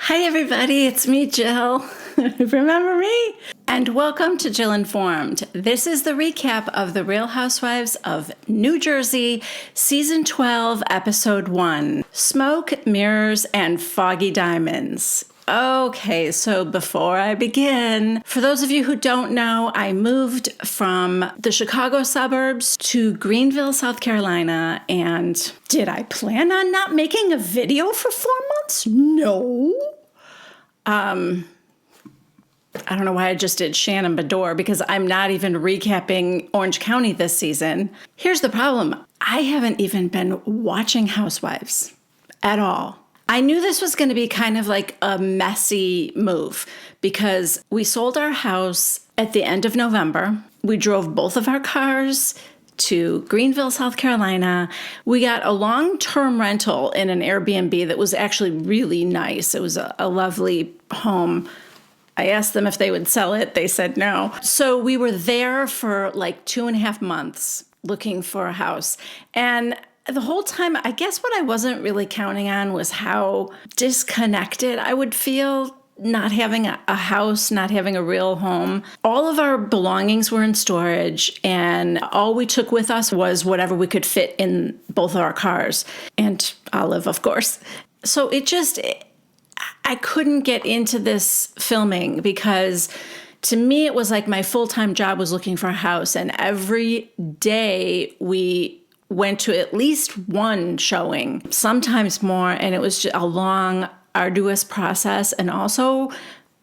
Hi everybody, it's me, Jill. Remember me? And welcome to Jill Informed. This is the recap of The Real Housewives of New Jersey, Season 12, Episode 1, Smoke, Mirrors, and Foggy Diamonds. Okay, so before I begin, for those of you who don't know, I moved from the Chicago suburbs to Greenville, South Carolina, and did I plan on not making a video for 4 months? No. I don't know why I just did Shannon Bedore because I'm not even recapping Orange County this season. Here's the problem. I haven't even been watching Housewives at all. I knew this was going to be kind of like a messy move because we sold our house at the end of November. We drove both of our cars to Greenville, South Carolina. We got a long-term rental in an Airbnb that was actually really nice. It was a lovely home. I asked them if they would sell it. They said no. So we were there for like 2.5 months looking for a house. And the whole time, I guess what I wasn't really counting on was how disconnected I would feel not having a house, not having a real home. All of our belongings were in storage, and all we took with us was whatever we could fit in both of our cars, and Olive, of course. So I couldn't get into this filming because to me, it was like my full-time job was looking for a house, and every day we went to at least one showing, sometimes more, and it was just a long, arduous process. And also,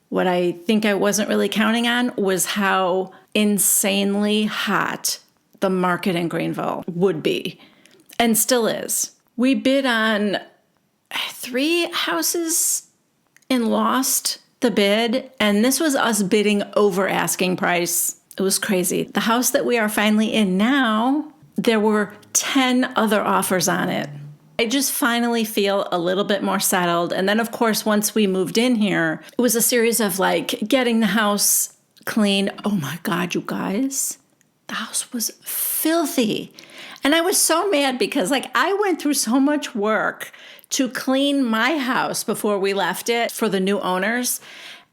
what I think I wasn't really counting on was how insanely hot the market in Greenville would be, and still is. We bid on 3 houses and lost the bid, and this was us bidding over asking price. It was crazy. The house that we are finally in now, there were 10 other offers on it. I just finally feel a little bit more settled. And then, of course, once we moved in here, it was a series of like getting the house clean. Oh my God, you guys, the house was filthy. And I was so mad because like I went through so much work to clean my house before we left it for the new owners.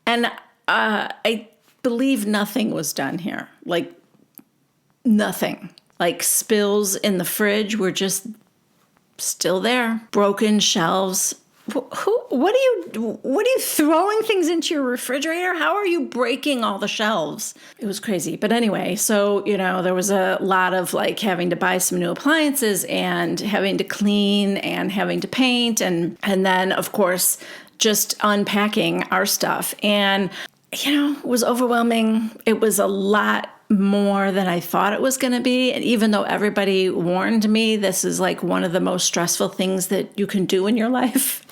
And I believe nothing was done here. Like nothing. Like spills in the fridge were just still there. Broken shelves. What are you throwing things into your refrigerator? How are you breaking all the shelves? It was crazy. But anyway, so, there was a lot of like having to buy some new appliances and having to clean and having to paint. And then, of course, just unpacking our stuff. And, it was overwhelming. It was a lot more than I thought it was going to be. And even though everybody warned me, this is like one of the most stressful things that you can do in your life.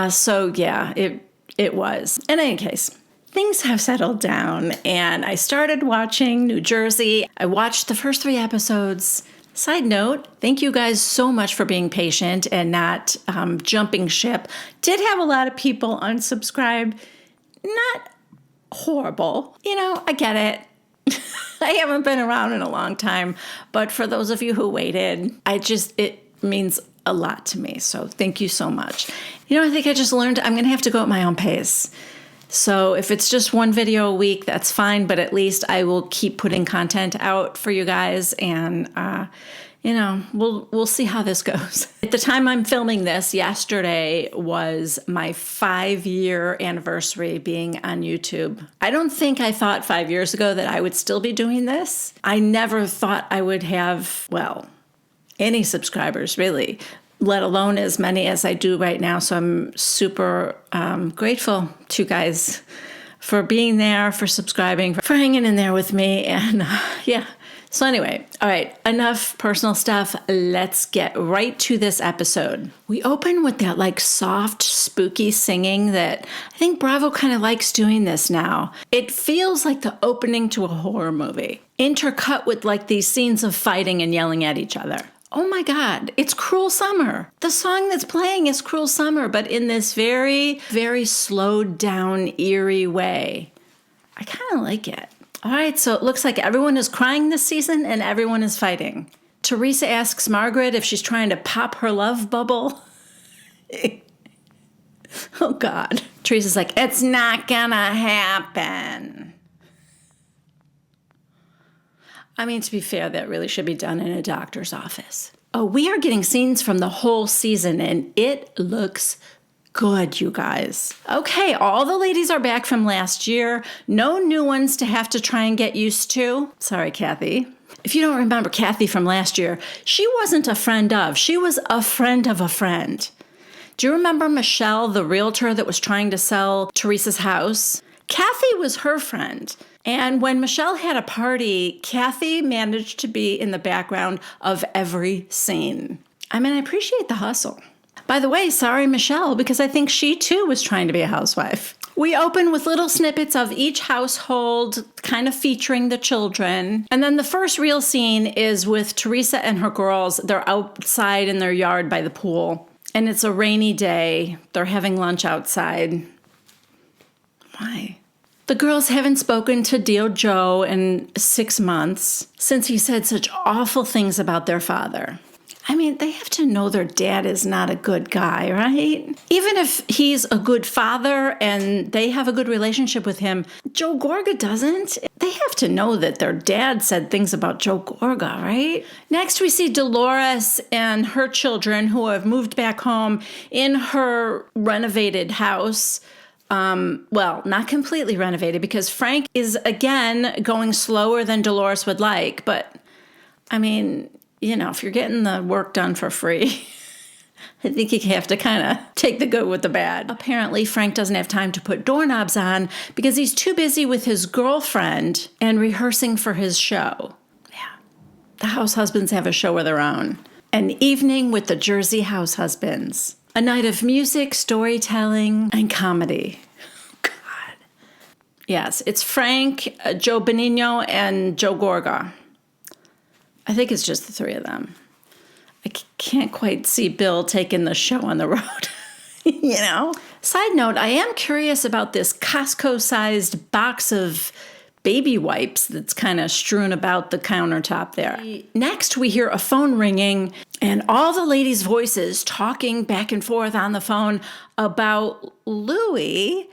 So yeah, it was. In any case, things have settled down and I started watching New Jersey. I watched the first 3 episodes. Side note, thank you guys so much for being patient and not jumping ship. Did have a lot of people unsubscribe. Not horrible. I get it. I haven't been around in a long time, but for those of you who waited, it means a lot to me. So thank you so much. I think I just learned I'm going to have to go at my own pace. So if it's just 1 video a week, that's fine, but at least I will keep putting content out for you guys and, we'll see how this goes. At the time I'm filming this, yesterday was my 5-year anniversary being on YouTube. I don't think I thought 5 years ago that I would still be doing this. I never thought I would have, any subscribers really, let alone as many as I do right now. So I'm super grateful to you guys for being there, for subscribing, for hanging in there with me. And yeah. So anyway, all right, enough personal stuff. Let's get right to this episode. We open with that like soft, spooky singing that I think Bravo kind of likes doing this now. It feels like the opening to a horror movie, intercut with like these scenes of fighting and yelling at each other. Oh my God, it's Cruel Summer. The song that's playing is Cruel Summer, but in this very, very slowed down, eerie way. I kind of like it. All right, so it looks like everyone is crying this season and everyone is fighting. Teresa asks Margaret if she's trying to pop her love bubble. Oh, God. Teresa's like, it's not gonna happen. I mean, to be fair, that really should be done in a doctor's office. Oh, we are getting scenes from the whole season, and it looks good, you guys. Okay, all the ladies are back from last year. No new ones to have to try and get used to. Sorry, Kathy. If you don't remember Kathy from last year, she wasn't a friend of. She was a friend of a friend. Do you remember Michelle, the realtor that was trying to sell Teresa's house? Kathy was her friend. And when Michelle had a party, Kathy managed to be in the background of every scene. I mean, I appreciate the hustle. By the way, sorry, Michelle, because I think she too was trying to be a housewife. We open with little snippets of each household, kind of featuring the children. And then the first real scene is with Teresa and her girls. They're outside in their yard by the pool. And it's a rainy day. They're having lunch outside. Why? The girls haven't spoken to Dio Joe in 6 months since he said such awful things about their father. I mean, they have to know their dad is not a good guy, right? Even if he's a good father and they have a good relationship with him, Joe Gorga doesn't. They have to know that their dad said things about Joe Gorga, right? Next, we see Dolores and her children who have moved back home in her renovated house. Well, not completely renovated because Frank is, again, going slower than Dolores would like. But, I mean, you know, if you're getting the work done for free, I think you have to kind of take the good with the bad. Apparently, Frank doesn't have time to put doorknobs on because he's too busy with his girlfriend and rehearsing for his show. Yeah, the house husbands have a show of their own. An evening with the Jersey house husbands. A night of music, storytelling, and comedy. God. Yes, it's Frank, Joe Benigno, and Joe Gorga. I think it's just the three of them. I can't quite see Bill taking the show on the road, you know? Side note, I am curious about this Costco-sized box of baby wipes that's kind of strewn about the countertop there. Next, we hear a phone ringing and all the ladies' voices talking back and forth on the phone about Louie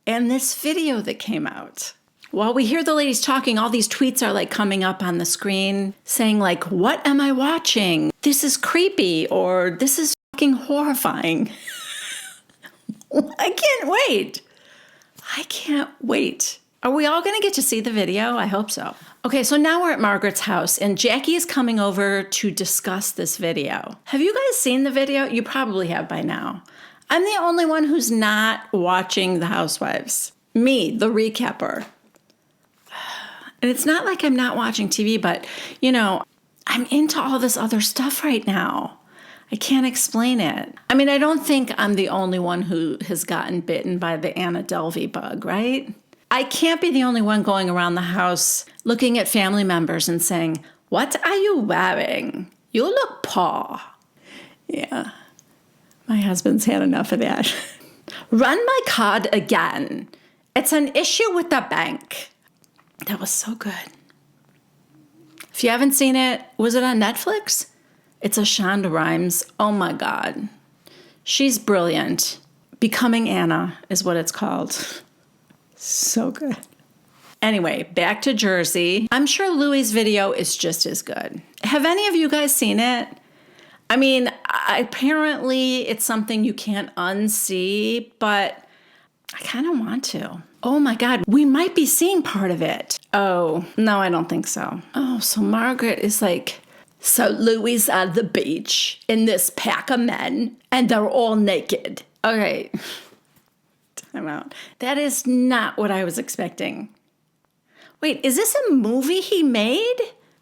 and this video that came out. While we hear the ladies talking, all these tweets are like coming up on the screen saying like, what am I watching? This is creepy, or this is fucking horrifying. I can't wait. I can't wait. Are we all going to get to see the video? I hope so. Okay, so now we're at Margaret's house, and Jackie is coming over to discuss this video. Have you guys seen the video? You probably have by now. I'm the only one who's not watching The Housewives. Me, the recapper. And it's not like I'm not watching TV, but, you know, I'm into all this other stuff right now. I can't explain it. I mean, I don't think I'm the only one who has gotten bitten by the Anna Delvey bug, right? I can't be the only one going around the house looking at family members and saying, what are you wearing? You look poor. Yeah, my husband's had enough of that. Run my card again. It's an issue with the bank. That was so good. If you haven't seen it, was it on Netflix? It's a Shonda Rhimes. Oh my God. She's brilliant. Becoming Anna is what it's called. So good. Anyway, back to Jersey. I'm sure Louie's video is just as good. Have any of you guys seen it? I mean, apparently it's something you can't unsee, but I kind of want to. Oh my God, we might be seeing part of it. Oh, no, I don't think so. Oh, so Margaret is like, so Louie's at the beach in this pack of men, and they're all naked. Okay, time out. That is not what I was expecting. Wait, is this a movie he made?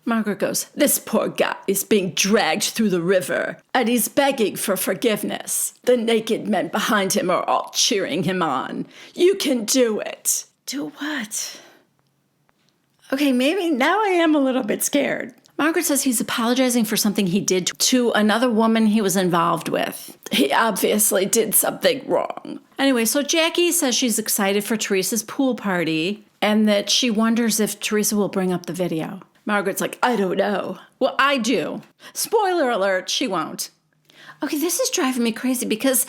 Margaret goes, this poor guy is being dragged through the river, and he's begging for forgiveness. The naked men behind him are all cheering him on. You can do it. Do what? Okay, maybe now I am a little bit scared. Margaret says he's apologizing for something he did to another woman he was involved with. He obviously did something wrong. Anyway, so Jackie says she's excited for Teresa's pool party and that she wonders if Teresa will bring up the video. Margaret's like, I don't know. Well, I do. Spoiler alert, she won't. Okay, this is driving me crazy because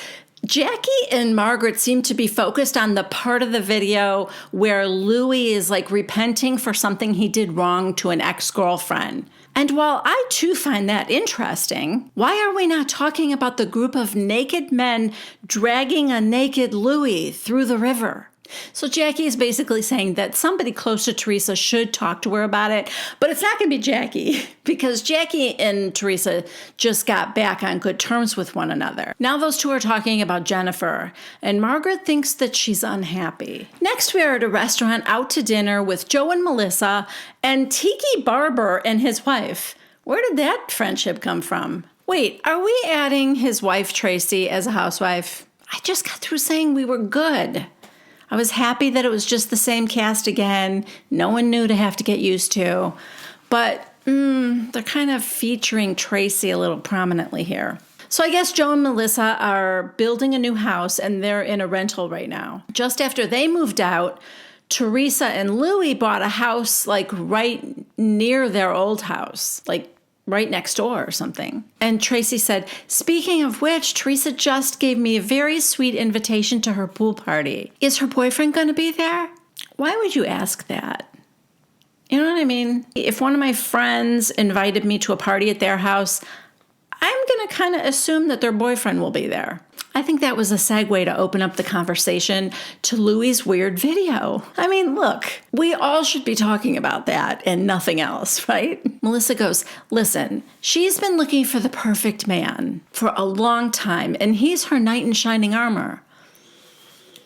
Jackie and Margaret seem to be focused on the part of the video where Louie is like repenting for something he did wrong to an ex-girlfriend. And while I too find that interesting, why are we not talking about the group of naked men dragging a naked Louie through the river? So Jackie is basically saying that somebody close to Teresa should talk to her about it, but it's not going to be Jackie because Jackie and Teresa just got back on good terms with one another. Now those two are talking about Jennifer, and Margaret thinks that she's unhappy. Next, we are at a restaurant out to dinner with Joe and Melissa and Tiki Barber and his wife. Where did that friendship come from? Wait, are we adding his wife Tracy as a housewife? I just got through saying we were good. I was happy that it was just the same cast again. No one new to have to get used to. But they're kind of featuring Tracy a little prominently here. So I guess Joe and Melissa are building a new house and they're in a rental right now. Just after they moved out, Teresa and Louie bought a house like right near their old house, like right next door or something. And Tracy said, speaking of which, Teresa just gave me a very sweet invitation to her pool party. Is her boyfriend going to be there? Why would you ask that? You know what I mean? If one of my friends invited me to a party at their house, I'm going to kind of assume that their boyfriend will be there. I think that was a segue to open up the conversation to Louie's weird video. I mean, look, we all should be talking about that and nothing else, right? Melissa goes, listen, she's been looking for the perfect man for a long time, and he's her knight in shining armor.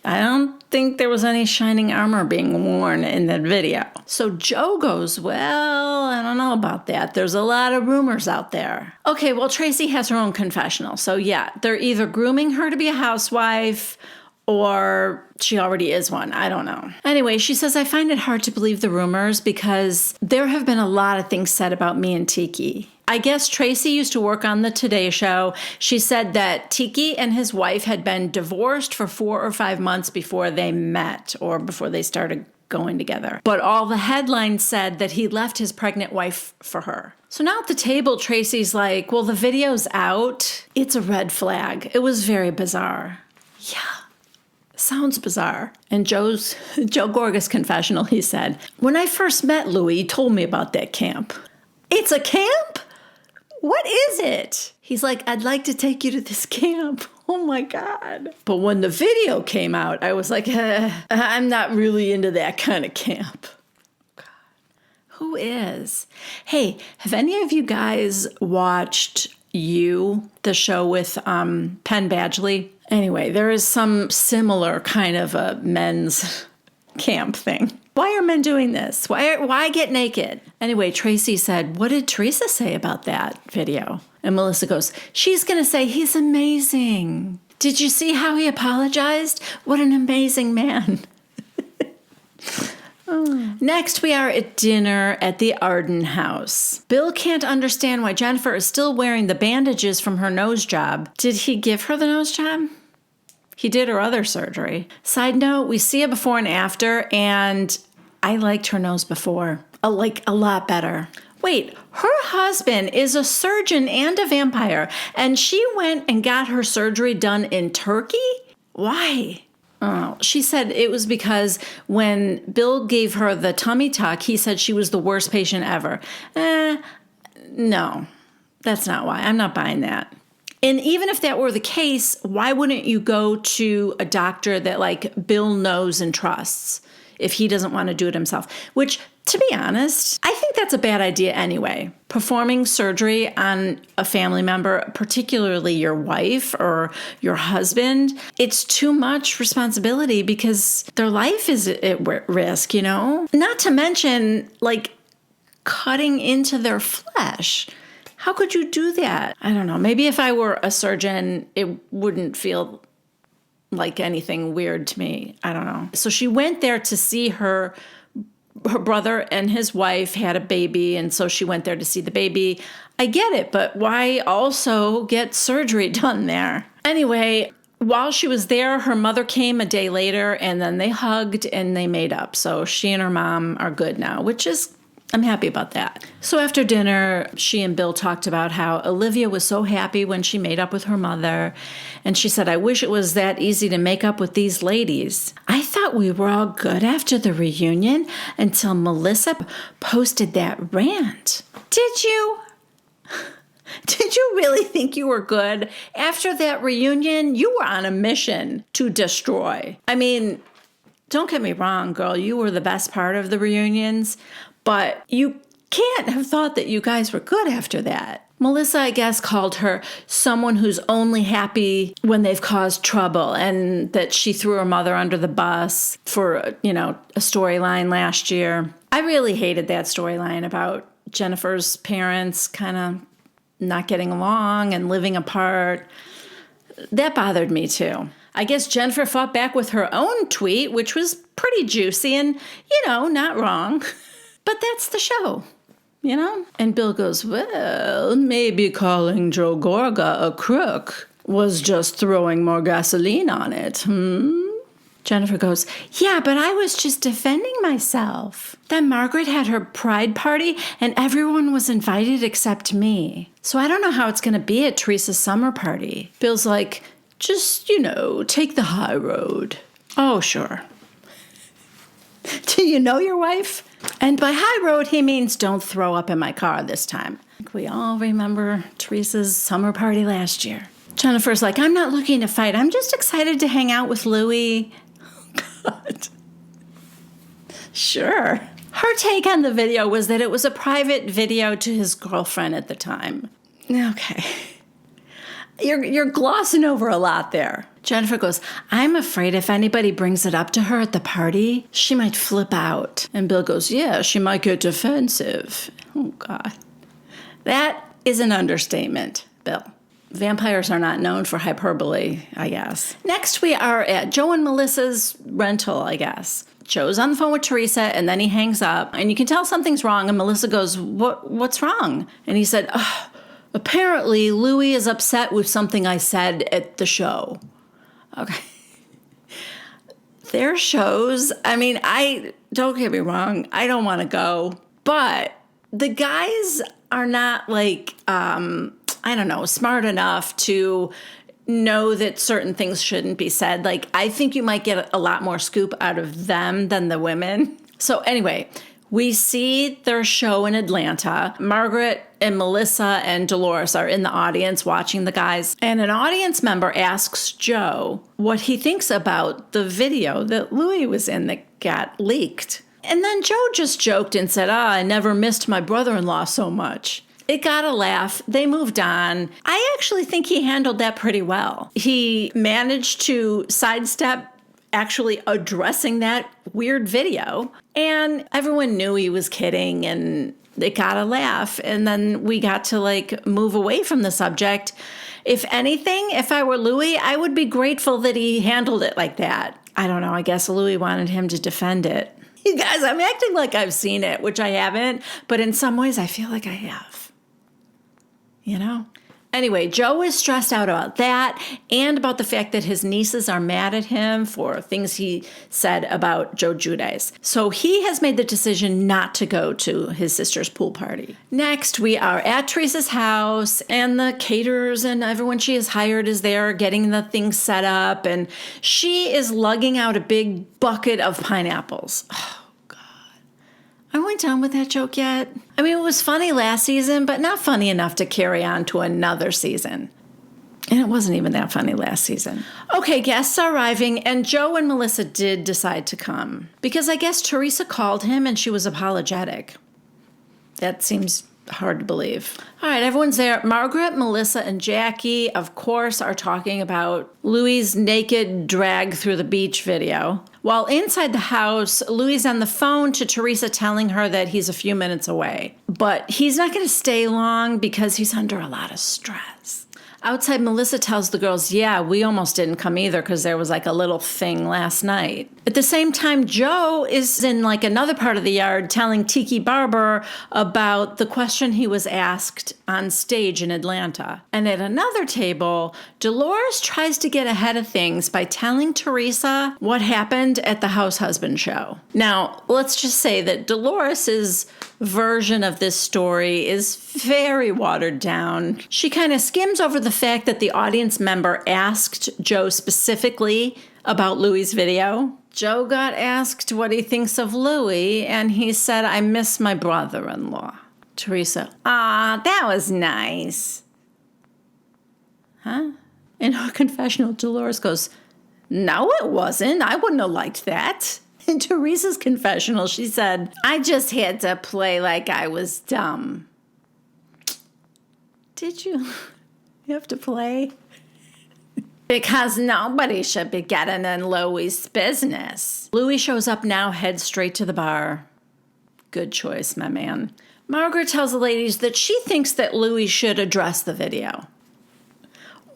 I don't think there was any shining armor being worn in that video. So Joe goes, well, I don't know about that. There's a lot of rumors out there. Okay, well, Tracy has her own confessional. So yeah, they're either grooming her to be a housewife or she already is one. I don't know. Anyway, she says, I find it hard to believe the rumors because there have been a lot of things said about me and Tiki. I guess Tracy used to work on the Today Show. She said that Tiki and his wife had been divorced for 4 or 5 months before they met or before they started going together. But all the headlines said that he left his pregnant wife for her. So now at the table, Tracy's like, well, the video's out. It's a red flag. It was very bizarre. Yeah. Sounds bizarre. In Joe Gorga's confessional, he said, when I first met Louie, he told me about that camp. It's a camp? What is it? He's like, I'd like to take you to this camp. Oh my God. But when the video came out, I was like, I'm not really into that kind of camp. God. Who is? Hey, have any of you guys watched the show with Penn Badgley? Anyway, there is some similar kind of a men's camp thing. Why are men doing this? Why get naked? Anyway, Tracy said, what did Teresa say about that video? And Melissa goes, she's going to say he's amazing. Did you see how he apologized? What an amazing man. Next, we are at dinner at the Arden house. Bill can't understand why Jennifer is still wearing the bandages from her nose job. Did he give her the nose job? He did her other surgery. Side note, we see a before and after, and I liked her nose before. A lot better. Wait, her husband is a surgeon and a vampire, and she went and got her surgery done in Turkey? Why? Oh, she said it was because when Bill gave her the tummy tuck, he said she was the worst patient ever. No, that's not why. I'm not buying that. And even if that were the case, why wouldn't you go to a doctor that like Bill knows and trusts if he doesn't want to do it himself? Which, to be honest, I think that's a bad idea anyway. Performing surgery on a family member, particularly your wife or your husband, it's too much responsibility because their life is at risk, you know? Not to mention, like, cutting into their flesh. How could you do that? I don't know. Maybe if I were a surgeon, it wouldn't feel like anything weird to me. I don't know. So she went there to see her brother and his wife had a baby, and so she went there to see the baby. I get it, but why also get surgery done there? Anyway, while she was there, her mother came a day later, and then they hugged and they made up. So she and her mom are good now, which is I'm happy about that. So after dinner, she and Bill talked about how Olivia was so happy when she made up with her mother. And she said, I wish it was that easy to make up with these ladies. I thought we were all good after the reunion until Melissa posted that rant. Did you? Did you really think you were good? After that reunion, you were on a mission to destroy. I mean, don't get me wrong, girl. You were the best part of the reunions. But you can't have thought that you guys were good after that. Melissa, I guess, called her someone who's only happy when they've caused trouble, and that she threw her mother under the bus for, a storyline last year. I really hated that storyline about Jennifer's parents kind of not getting along and living apart. That bothered me too. I guess Jennifer fought back with her own tweet, which was pretty juicy and, not wrong. But that's the show, And Bill goes, well, maybe calling Joe Gorga a crook was just throwing more gasoline on it, Jennifer goes, yeah, but I was just defending myself. Then Margaret had her pride party and everyone was invited except me. So I don't know how it's going to be at Teresa's summer party. Bill's like, just, take the high road. Oh, sure. Do you know your wife? And by high road, he means don't throw up in my car this time. We all remember Teresa's summer party last year. Jennifer's like, I'm not looking to fight. I'm just excited to hang out with Louie. God. Sure. Her take on the video was that it was a private video to his girlfriend at the time. Okay. You're glossing over a lot there. Jennifer goes, I'm afraid if anybody brings it up to her at the party, she might flip out. And Bill goes, yeah, she might get defensive. Oh, God. That is an understatement, Bill. Vampires are not known for hyperbole, I guess. Next, we are at Joe and Melissa's rental, I guess. Joe's on the phone with Teresa, and then he hangs up. And you can tell something's wrong, and Melissa goes, what's wrong? And he said, apparently, Louie is upset with something I said at the show. Okay. Their shows, don't get me wrong, I don't want to go. But the guys are not smart enough to know that certain things shouldn't be said. I think you might get a lot more scoop out of them than the women. So anyway, we see their show in Atlanta. Margaret and Melissa and Dolores are in the audience watching the guys. And an audience member asks Joe what he thinks about the video that Louie was in that got leaked. And then Joe just joked and said, I never missed my brother-in-law so much. It got a laugh. They moved on. I actually think he handled that pretty well. He managed to sidestep actually addressing that weird video. And everyone knew he was kidding and it got a laugh. And then we got to move away from the subject. If anything, if I were Louie, I would be grateful that he handled it like that. I don't know. I guess Louie wanted him to defend it. You guys, I'm acting like I've seen it, which I haven't. But in some ways, I feel like I have. Anyway, Joe is stressed out about that and about the fact that his nieces are mad at him for things he said about Joe Giudice. So he has made the decision not to go to his sister's pool party. Next, we are at Teresa's house, and the caterers and everyone she has hired is there getting the things set up, and she is lugging out a big bucket of pineapples. Are we done with that joke yet? It was funny last season, but not funny enough to carry on to another season. And it wasn't even that funny last season. Okay, guests are arriving, and Joe and Melissa did decide to come. Because I guess Teresa called him and she was apologetic. That seems hard to believe. All right, everyone's there. Margaret, Melissa, and Jackie, of course, are talking about Louie's naked drag through the beach video. While inside the house, Louie's on the phone to Teresa telling her that he's a few minutes away. But he's not going to stay long because he's under a lot of stress. Outside, Melissa tells the girls, yeah, we almost didn't come either because there was like a little thing last night. At the same time, Joe is in like another part of the yard telling Tiki Barber about the question he was asked on stage in Atlanta. And at another table, Dolores tries to get ahead of things by telling Teresa what happened at the house husband show. Now, let's just say that Dolores's version of this story is very watered down. She kind of skims over the fact that the audience member asked Joe specifically about Louie's video. Joe got asked what he thinks of Louie, and he said, I miss my brother-in-law. Teresa, that was nice. Huh? In her confessional, Dolores goes, no, it wasn't. I wouldn't have liked that. In Teresa's confessional, she said, I just had to play like I was dumb. Did you have to play? Because nobody should be getting in Louie's business. Louie shows up now, heads straight to the bar. Good choice, my man. Margaret tells the ladies that she thinks that Louie should address the video.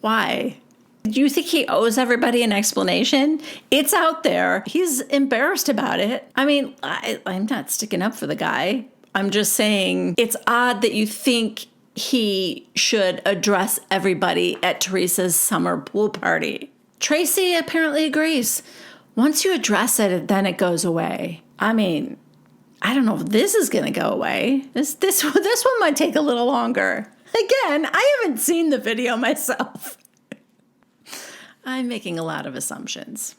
Why? Do you think he owes everybody an explanation? It's out there. He's embarrassed about it. I mean, I'm not sticking up for the guy. I'm just saying it's odd that you think he should address everybody at Teresa's summer pool party. Tracy apparently agrees. Once you address it, then it goes away. I mean, I don't know if this is going to go away. This one might take a little longer. Again, I haven't seen the video myself. I'm making a lot of assumptions.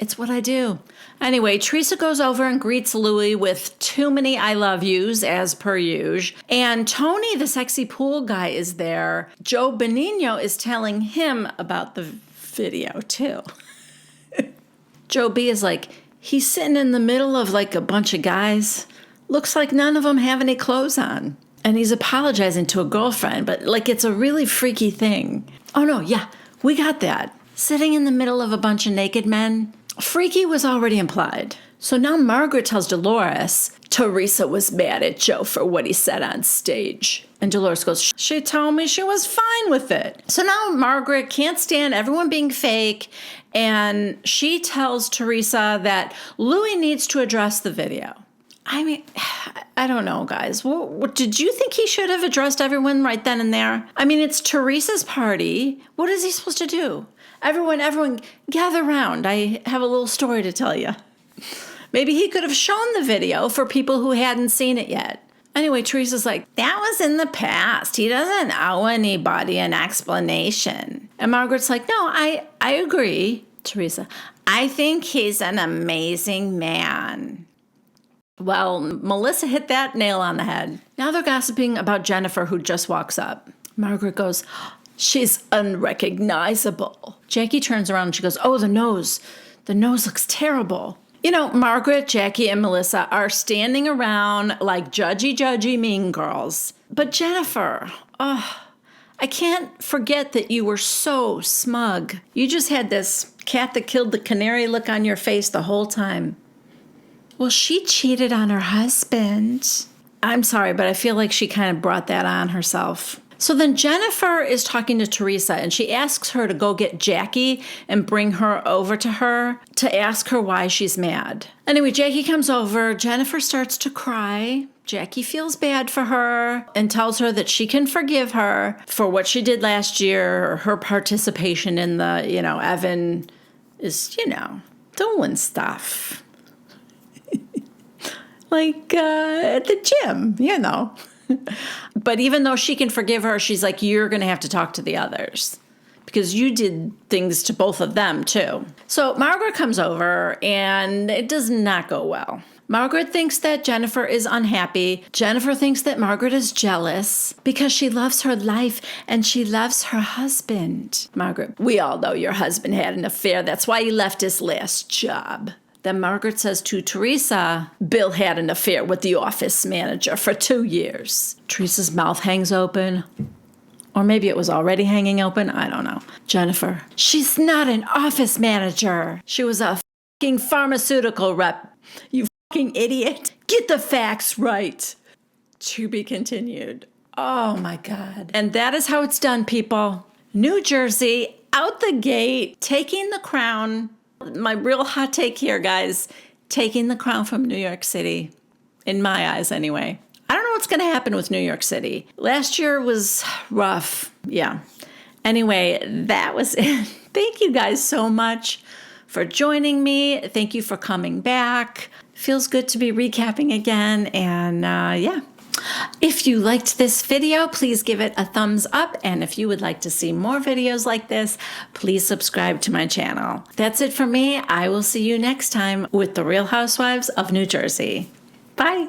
It's what I do. Anyway, Teresa goes over and greets Louie with too many I love yous, as per usual. And Tony, the sexy pool guy, is there. Joe Benigno is telling him about the video, too. Joe B is like, he's sitting in the middle of like a bunch of guys. Looks like none of them have any clothes on. And he's apologizing to a girlfriend, but like it's a really freaky thing. Oh, no, yeah, we got that. Sitting in the middle of a bunch of naked men. Freaky was already implied. So now Margaret tells Dolores, Teresa was mad at Joe for what he said on stage. And Dolores goes, she told me she was fine with it. So now Margaret can't stand everyone being fake. And she tells Teresa that Louie needs to address the video. I mean, I don't know, guys. What did you think he should have addressed everyone right then and there? I mean, it's Teresa's party. What is he supposed to do? Everyone, gather around. I have a little story to tell you. Maybe he could have shown the video for people who hadn't seen it yet. Anyway, Teresa's like, that was in the past. He doesn't owe anybody an explanation. And Margaret's like, no, I agree, Teresa. I think he's an amazing man. Well, Melissa hit that nail on the head. Now they're gossiping about Jennifer, who just walks up. Margaret goes, she's unrecognizable. Jackie turns around and she goes, oh, the nose. The nose looks terrible. You know, Margaret, Jackie, and Melissa are standing around like judgy mean girls. But Jennifer, I can't forget that you were so smug. You just had this cat that killed the canary look on your face the whole time. Well, she cheated on her husband. I'm sorry, but I feel like she kind of brought that on herself. So then Jennifer is talking to Teresa, and she asks her to go get Jackie and bring her over to her to ask her why she's mad. Anyway, Jackie comes over. Jennifer starts to cry. Jackie feels bad for her and tells her that she can forgive her for what she did last year, or her participation in the, Evan is, doing stuff. Like at the gym, But even though she can forgive her, she's like, you're going to have to talk to the others because you did things to both of them, too. So Margaret comes over, and it does not go well. Margaret thinks that Jennifer is unhappy. Jennifer thinks that Margaret is jealous because she loves her life and she loves her husband. Margaret, we all know your husband had an affair. That's why he left his last job. Then Margaret says to Teresa, Bill had an affair with the office manager for 2 years. Teresa's mouth hangs open. Or maybe it was already hanging open. I don't know. Jennifer, she's not an office manager. She was a fucking pharmaceutical rep. You fucking idiot. Get the facts right. To be continued. Oh my God. And that is how it's done, people. New Jersey, out the gate, taking the crown. My real hot take here, guys, taking the crown from New York City, in my eyes anyway. I don't know what's going to happen with New York City. Last year was rough. Yeah. Anyway, that was it. Thank you guys so much for joining me. Thank you for coming back. Feels good to be recapping again. And yeah. If you liked this video, please give it a thumbs up. And if you would like to see more videos like this, please subscribe to my channel. That's it for me. I will see you next time with The Real Housewives of New Jersey. Bye.